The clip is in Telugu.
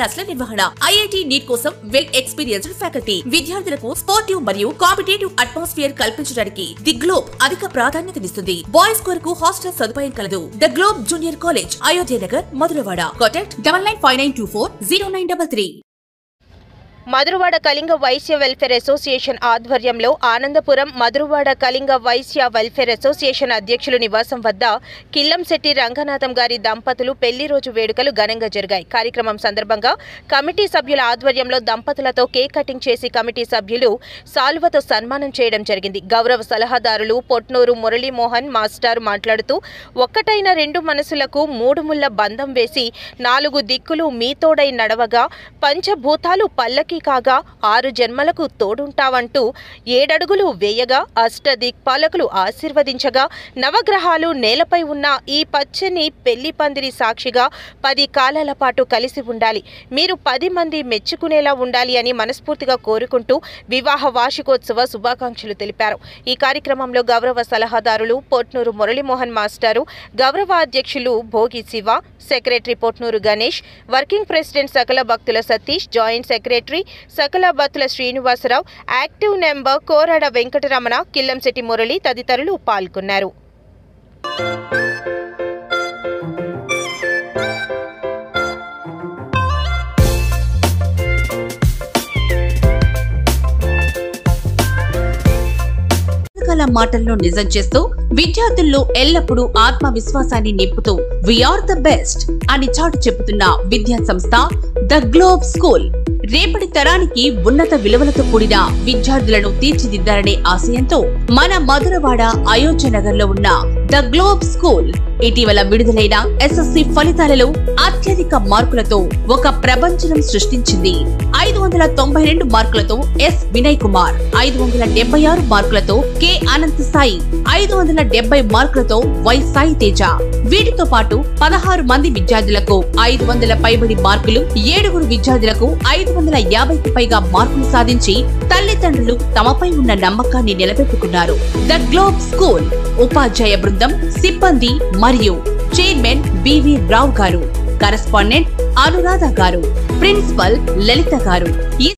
క్లాసుల నిర్వహణ, IIT నీట్ కోసం వెల్ ఎక్స్పీరియన్స్డ్ ఫ్యాకల్టీ, విద్యార్థులకు స్పోర్టివ్ మరియు కాంపిటేటివ్ అట్మాస్ఫియర్ కల్పించడానికి ది గ్లోబ్ అధిక ప్రాధాన్యతనిస్తుంది. బాయ్స్ కొరకు హాస్టల్ సదుపాయం కలదు. The Globe junior college, Ayodhya Nagar, Madhurawada. Contact 9959240933. Madhurawada Kalinga Vysya welfare association ఆధ్వర్యంలో ఆనందపురం మధురవాడ కళింగ వైశ్య వెల్ఫేర్ అసోసియేషన్ అధ్యక్షులు నివాసం వద్ద కిల్లంశెట్టి రంగనాథం గారి దంపతులు పెళ్లి రోజు వేడుకలు ఘనంగా జరిగాయి. కార్యక్రమం సందర్భంగా కమిటీ సభ్యుల ఆధ్వర్యంలో దంపతులతో కేక్ కటింగ్ చేసి కమిటీ సభ్యులు సాల్వతో సన్మానం చేయడం జరిగింది. గౌరవ సలహాదారులు పొట్నూరు మురళీమోహన్ మాస్టర్ మాట్లాడుతూ, ఒక్కటైన రెండు మనసులకు మూడు ముళ్ల బంధం వేసి 4 దిక్కులు మీతోడై నడవగా పంచభూతాలు పల్లకి కాగా 6 జన్మలకు తోడుంటావంటూ 7 అడుగులు వేయగా అష్టదిక్పాలకులు ఆశీర్వదించగా నవగ్రహాలు నేలపై ఉన్న ఈ పచ్చని పెళ్లి పందిరి సాక్షిగా 10 కాలాల పాటు కలిసి ఉండాలి, మీరు 10 మంది మెచ్చుకునేలా ఉండాలి అని మనస్ఫూర్తిగా కోరుకుంటూ వివాహ వార్షికోత్సవ శుభాకాంక్షలు తెలిపారు. ఈ కార్యక్రమంలో గౌరవ సలహాదారులు పొట్నూరు మురళీమోహన్ మాస్టారు, గౌరవ అధ్యక్షులు Bhogi Shiva, secretary Potnuru Ganesh, working president సకల భక్తుల సతీష్, జాయింట్ సెక్రటరీ సకల భక్తుల శ్రీనివాసరావు, యాక్టివ్ నెంబర్ కోరాడ వెంకటరమణ, కిల్లంశెట్టి మురళి తదితరులు పాల్గొన్నారు. మాటల్లో నిజం చేస్తూ విద్యార్థుల్లో ఎల్లప్పుడూ ఆత్మవిశ్వాసాన్ని నింపుతూ వీఆర్ ద బెస్ట్ అని చాటు చెబుతున్న విద్యా సంస్థ ద గ్లోబ్ స్కూల్. రేపటి తరానికి ఉన్నత విలువలతో కూడిన విద్యార్థులను తీర్చిదిద్దారనే ఆశయంతో మన మధురవాడ అయోధ్య నగర్ లో ఉన్న ద గ్లోబ్ స్కూల్ ఇటీవల విడుదలైన SSC ఫలితాలలో అత్యధిక మార్కులతో ఒక ప్రపంచం సృష్టించింది. 592 మార్కులతో S వినయ్ కుమార్, 576 మార్కులతో K అనంత సాయి, 570 మార్కులతో Y సాయి తేజ. వీటితో పాటు 16 మంది విద్యార్థులకు 500 పైబడి మార్కులు, 7 విద్యార్థులకు 550కి పైగా మార్కులు సాధించి తల్లిదండ్రులు తమపై ఉన్న నమ్మకాన్ని నిలబెట్టుకున్నారు. ద గ్లోబ్ స్కూల్ ఉపాధ్యాయ బృందం, సిబ్బంది మరియు చైర్మన్ BV రావు గారు, కరెస్పాండెంట్ అనురాధ గారు, ప్రిన్సిపల్ లలిత గారు.